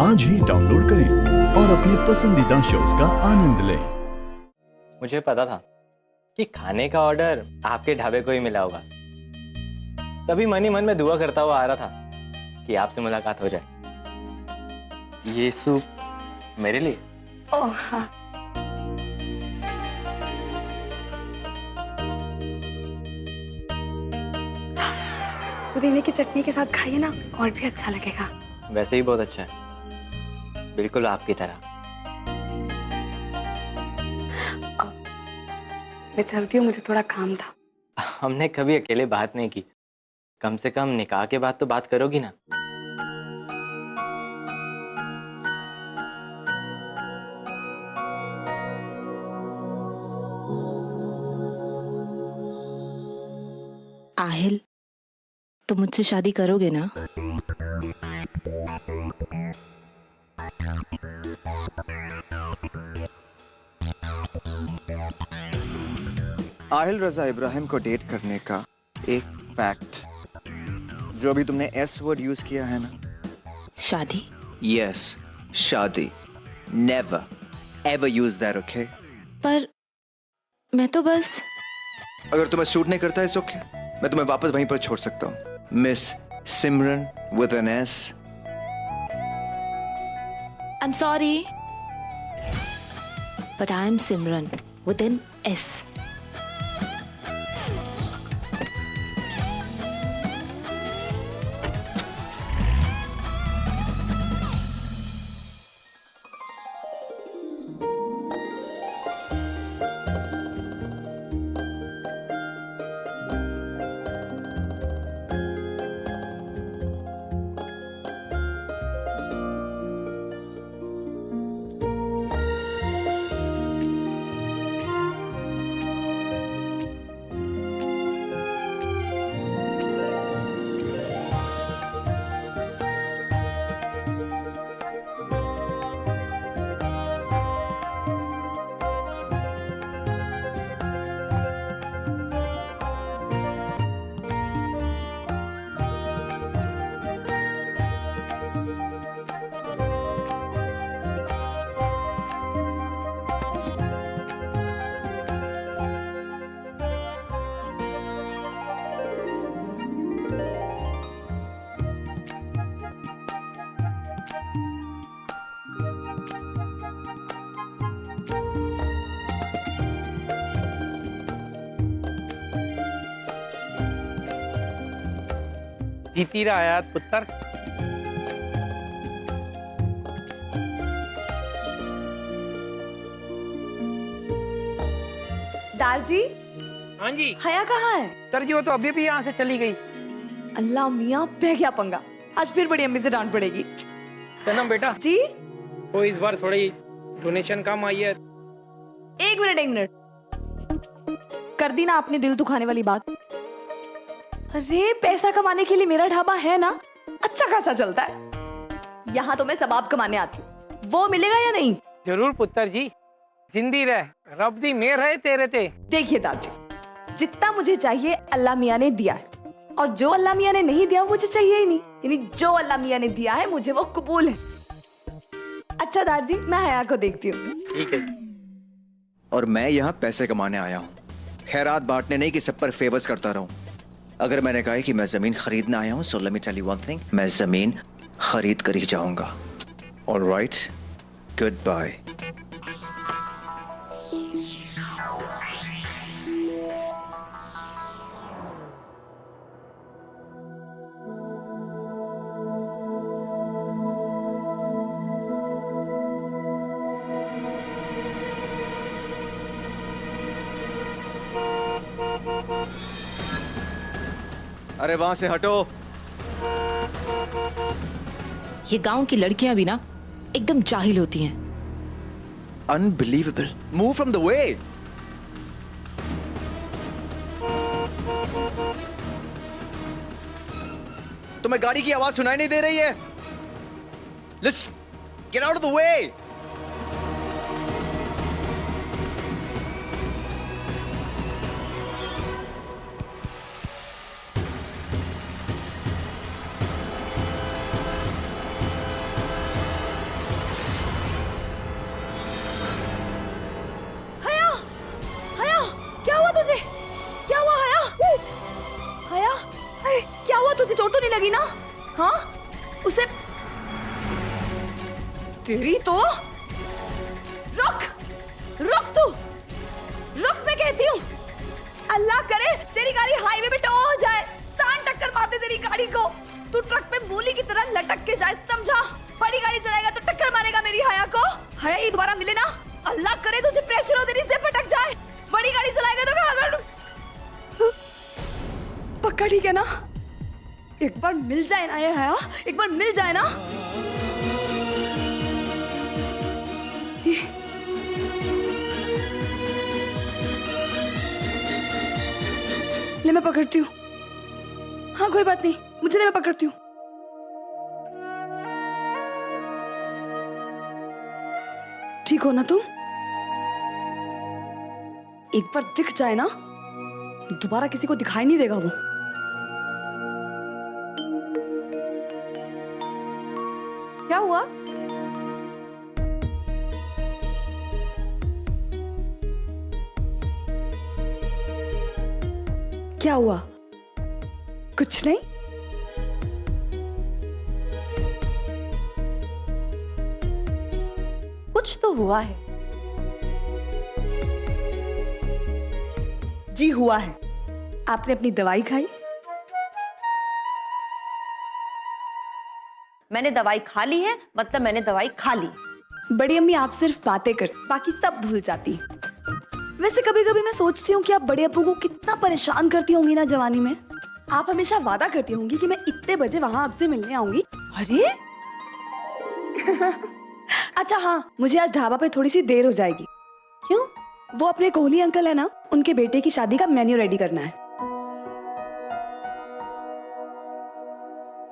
आज ही डाउनलोड करें और अपने पसंदीदा शोज का आनंद लें। मुझे पता था कि खाने का ऑर्डर आपके ढाबे को ही मिला होगा, तभी मन ही मन में दुआ करता हुआ आ रहा था कि आपसे मुलाकात हो जाए। ये सूप मेरे लिए। ओह हाँ। पुदीने की चटनी के साथ खाइए ना, और भी अच्छा लगेगा। वैसे ही बहुत अच्छा है, बिल्कुल आपकी तरह। मैं चलती हूँ, मुझे थोड़ा काम था। हमने कभी अकेले बात नहीं की, कम से कम निकाह के बाद तो बात करोगी ना। आहिल, तुम मुझसे शादी करोगे ना? आहिल रजा इब्राहिम को डेट करने का एक फैक्ट, जो अभी तुमने एस वर्ड यूज किया है ना, शादी? यस, शादी। Never ever use that, okay? पर मैं तो बस। अगर तुम्हें सूट नहीं करता है ओके, मैं तुम्हें वापस वहीं पर छोड़ सकता हूँ। Miss Simran with N S. I am sorry, but I am Simran with N S. जीती रहा आयात पुत्र। दाल जी, हाँ जी हया कहाँ है? सर जी, वो तो अभी भी यहाँ से चली गई। अल्लाह मियाँ, पे क्या पंगा, आज फिर बड़ी अम्मी से डांट पड़ेगी। सनम बेटा, जी वो इस बार थोड़ी डोनेशन कम आई है। एक मिनट, कर दी ना आपने दिल दुखाने वाली बात। अरे पैसा कमाने के लिए मेरा ढाबा है ना, अच्छा खासा चलता है। यहाँ तो मैं सबाब कमाने आती हूँ, वो मिलेगा या नहीं? जरूर पुत्र जी, जिंदी रह, रब दी मेहर है तेरे ते। देखिए दादी, जितना मुझे चाहिए अल्लाह मियाँ ने दिया है, और जो अल्लाह मियाँ ने नहीं दिया मुझे चाहिए ही नहीं। यानी जो अल्लाह मियाँ ने दिया है मुझे वो कबूल है। अच्छा दादी, मैं हया को देखती हूँ। ठीक है। और मैं यहाँ पैसे कमाने आया हूँ, खैरात बांटने नहीं कि सब पर फेवर्स करता रहूं। अगर मैंने कहा है कि मैं जमीन खरीदने आया हूँ, so let me tell you one thing, मैं जमीन खरीद कर ही जाऊंगा। Alright, goodbye. अरे वहां से हटो। ये गांव की लड़कियां भी ना एकदम जाहिल होती हैं। Unbelievable, move from the way. तुम्हें गाड़ी की आवाज सुनाई नहीं दे रही है? Let's get out of the way. तेरी तो रुक रुक तू रुक, मैं कहती हूँ। अल्लाह करे तेरी गाड़ी हाईवे पे टो हो जाए, सांड टक्कर मारते तेरी गाड़ी को, तू ट्रक पे मूली की तरह लटक के जाए, समझा? बड़ी गाड़ी चलाएगा तो टक्कर मारेगा मेरी हया को। हया ये दोबारा मिले ना, अल्लाह करे तुझे प्रेशर हो, तेरी जेब पटक जाए। बड़ी गाड़ी चलाएगा तो कहाँ कर? पक्का ठीक है ना? एक बार मिल जाए ना ये हया, एक बार मिल जाए ना। ले मैं पकड़ती हूँ। हाँ कोई बात नहीं, मुझे ले मैं पकड़ती हूँ। ठीक हो ना तुम? एक बार दिख जाए ना, दोबारा किसी को दिखाई नहीं देगा वो। क्या हुआ? क्या हुआ? कुछ नहीं? कुछ तो हुआ है। जी हुआ है। आपने अपनी दवाई खाई? मैंने दवाई खा ली है, मतलब मैंने दवाई खा ली। बड़ी अम्मी आप सिर्फ बातें कर, बाकी सब भूल जाती। वैसे कभी कभी मैं सोचती हूँ कि आप बड़े अब्बू को कितना परेशान करती होंगी ना जवानी में। आप हमेशा वादा करती होंगी कि मैं इतने बजे वहां आपसे मिलने आऊंगी। अरे अच्छा हाँ, मुझे आज ढाबा पे थोड़ी सी देर हो जाएगी। क्यों? वो अपने कोहली अंकल है ना, उनके बेटे की शादी का मेन्यू रेडी करना है।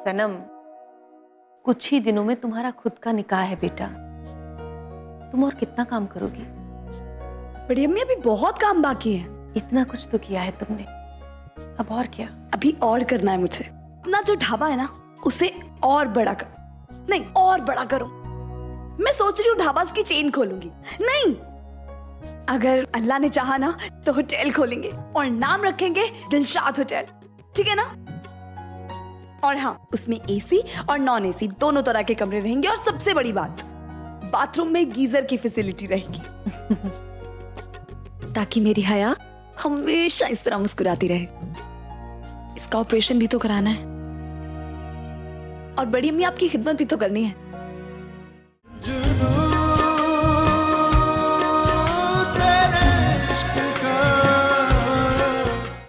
सनम, कुछ ही दिनों में तुम्हारा खुद का निकाह है बेटा। तुम और कितना काम करोगी? बड़ी अम्मी अभी बहुत काम बाकी है। इतना कुछ तो किया है तुमने, अब और क्या? अभी और करना है मुझे। अपना जो ढाबा है ना, उसे और बड़ा कर, नहीं और बड़ा करूं। मैं सोच रही हूँ ढाबा की चेन खोलूंगी। नहीं, अगर अल्लाह ने चाहा ना तो होटल खोलेंगे और नाम रखेंगे दिलशाद होटल, ठीक है ना? और हाँ, उसमें एसी और नॉन एसी दोनों तरह के कमरे रहेंगे। और सबसे बड़ी बात, बाथरूम में गीजर की फैसिलिटी रहेगी ताकि मेरी हया हमेशा इस तरह मुस्कुराती रहे। इसका ऑपरेशन भी तो कराना है और बड़ी अम्मी आपकी खिदमत भी तो करनी है।